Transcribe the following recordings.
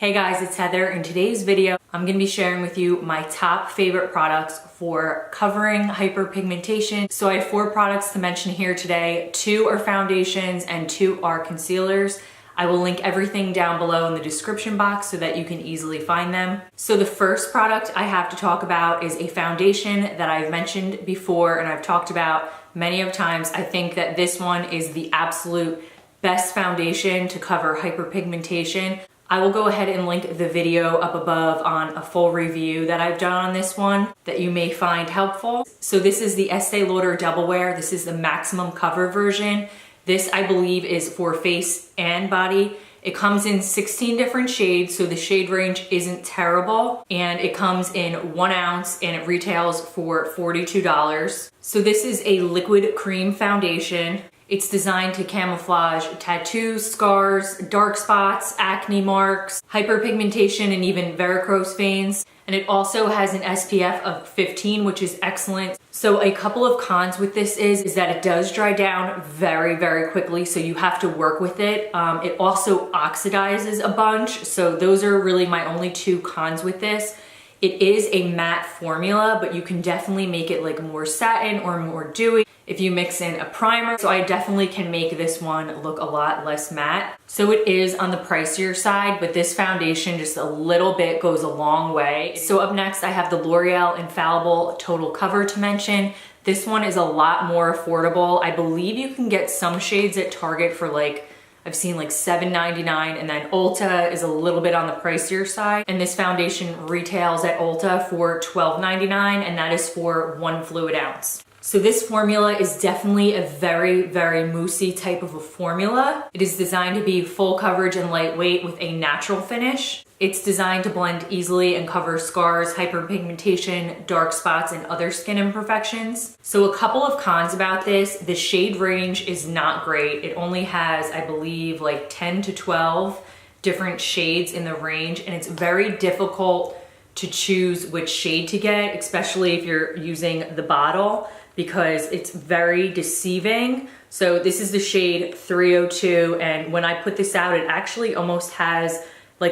Hey guys, it's Heather. In today's video, I'm going to be sharing with you my top favorite products for covering hyperpigmentation. So I have 4 products to mention here today. 2 are foundations and 2 are concealers. I will link everything down below in the description box so that you can easily find them. So the first product I have to talk about is a foundation that I've mentioned before and I've talked about many of times. I think that this one is the absolute best foundation to cover hyperpigmentation. I will go ahead and link the video up above on a full review that I've done on this one that you may find helpful. So this is the Estee Lauder Double Wear. This is the maximum cover version. This I believe is for face and body. It comes in 16 different shades, so the shade range isn't terrible. And it comes in 1 ounce and it retails for $42. So this is a liquid cream foundation. It's designed to camouflage tattoos, scars, dark spots, acne marks, hyperpigmentation, and even varicose veins. And it also has an SPF of 15, which is excellent. So a couple of cons with this is that it does dry down very, very quickly, so you have to work with it. It also oxidizes a bunch, so those are really my only 2 cons with this. It is a matte formula, but you can definitely make it like more satin or more dewy if you mix in a primer. So I definitely can make this one look a lot less matte. So it is on the pricier side, but this foundation just a little bit goes a long way. So up next, I have the L'Oreal Infallible Total Cover to mention. This one is a lot more affordable. I believe you can get some shades at Target for like, I've seen like $7.99, and then Ulta is a little bit on the pricier side. And this foundation retails at Ulta for $12.99, and that is for 1 fluid ounce. So this formula is definitely a very, very moussey type of a formula. It is designed to be full coverage and lightweight with a natural finish. It's designed to blend easily and cover scars, hyperpigmentation, dark spots, and other skin imperfections. So a couple of cons about this: the shade range is not great. It only has, I believe, like 10 to 12 different shades in the range, and it's very difficult to choose which shade to get, especially if you're using the bottle, because it's very deceiving. So this is the shade 302, and when I put this out, it actually almost has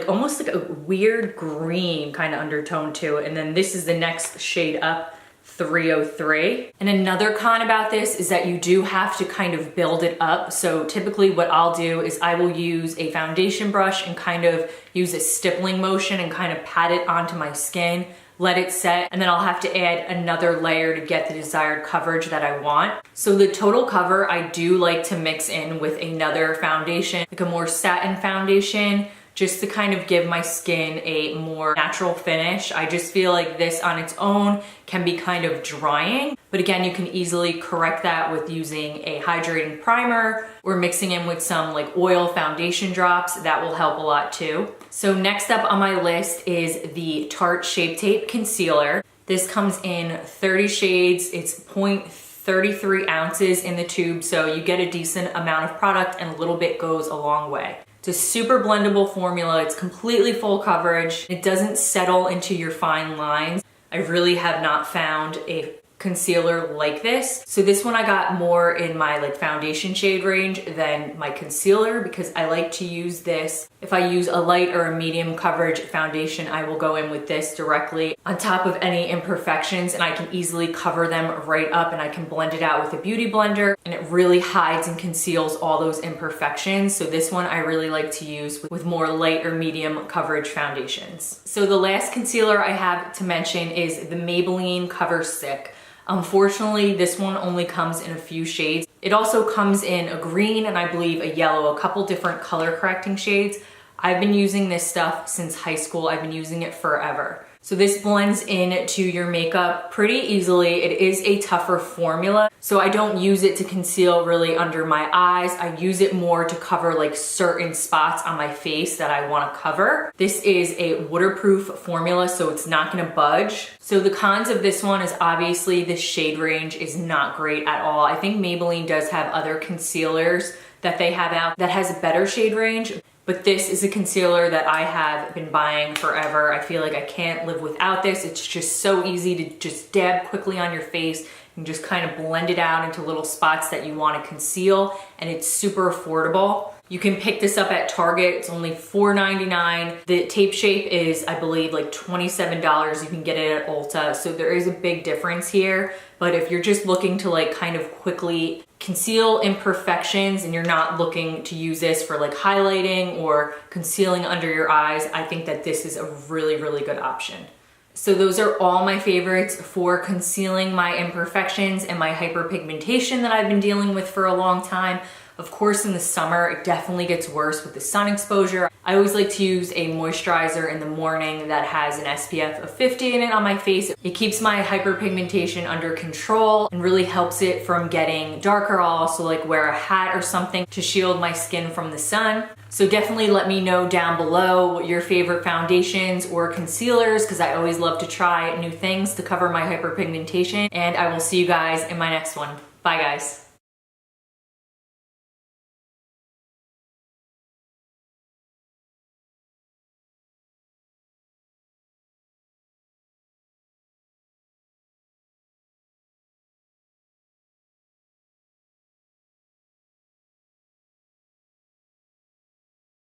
almost like a weird green kind of undertone to it. And then this is the next shade up, 303. And another con about this is that you do have to kind of build it up. So typically what I'll do is I will use a foundation brush and kind of use a stippling motion and kind of pat it onto my skin, let it set, and then I'll have to add another layer to get the desired coverage that I want. So the total cover I do like to mix in with another foundation, like a more satin foundation, just to kind of give my skin a more natural finish. I just feel like this on its own can be kind of drying, but again, you can easily correct that with using a hydrating primer or mixing in with some like oil foundation drops. That will help a lot too. So next up on my list is the Tarte Shape Tape Concealer. This comes in 30 shades. It's 0.33 ounces in the tube, so you get a decent amount of product and a little bit goes a long way. It's a super blendable formula. It's completely full coverage. It doesn't settle into your fine lines. I really have not found a concealer like this. So this one I got more in my like foundation shade range than my concealer, because I like to use this. If I use a light or a medium coverage foundation, I will go in with this directly on top of any imperfections, and I can easily cover them right up, and I can blend it out with a beauty blender, and it really hides and conceals all those imperfections. So this one I really like to use with more light or medium coverage foundations. So the last concealer I have to mention is the Maybelline Cover Stick. Unfortunately, this one only comes in a few shades. It also comes in a green and I believe a yellow, a couple different color correcting shades. I've been using this stuff since high school. I've been using it forever. So this blends into your makeup pretty easily. It is a tougher formula, so I don't use it to conceal really under my eyes. I use it more to cover like certain spots on my face that I want to cover. This is a waterproof formula, so it's not going to budge. So the cons of this one is obviously the shade range is not great at all. I think Maybelline does have other concealers that they have out that has a better shade range, but this is a concealer that I have been buying forever. I feel like I can't live without this. It's just so easy to just dab quickly on your face and just kind of blend it out into little spots that you want to conceal, and it's super affordable. You can pick this up at Target. It's only $4.99. The tape shape is, I believe, like $27. You can get it at Ulta. So there is a big difference here. But if you're just looking to like kind of quickly conceal imperfections and you're not looking to use this for like highlighting or concealing under your eyes, I think that this is a really, really good option. So those are all my favorites for concealing my imperfections and my hyperpigmentation that I've been dealing with for a long time. Of course, in the summer, it definitely gets worse with the sun exposure. I always like to use a moisturizer in the morning that has an SPF of 50 in it on my face. It keeps my hyperpigmentation under control and really helps it from getting darker. I'll also like wear a hat or something to shield my skin from the sun. So definitely let me know down below what your favorite foundations or concealers, because I always love to try new things to cover my hyperpigmentation. And I will see you guys in my next one. Bye guys.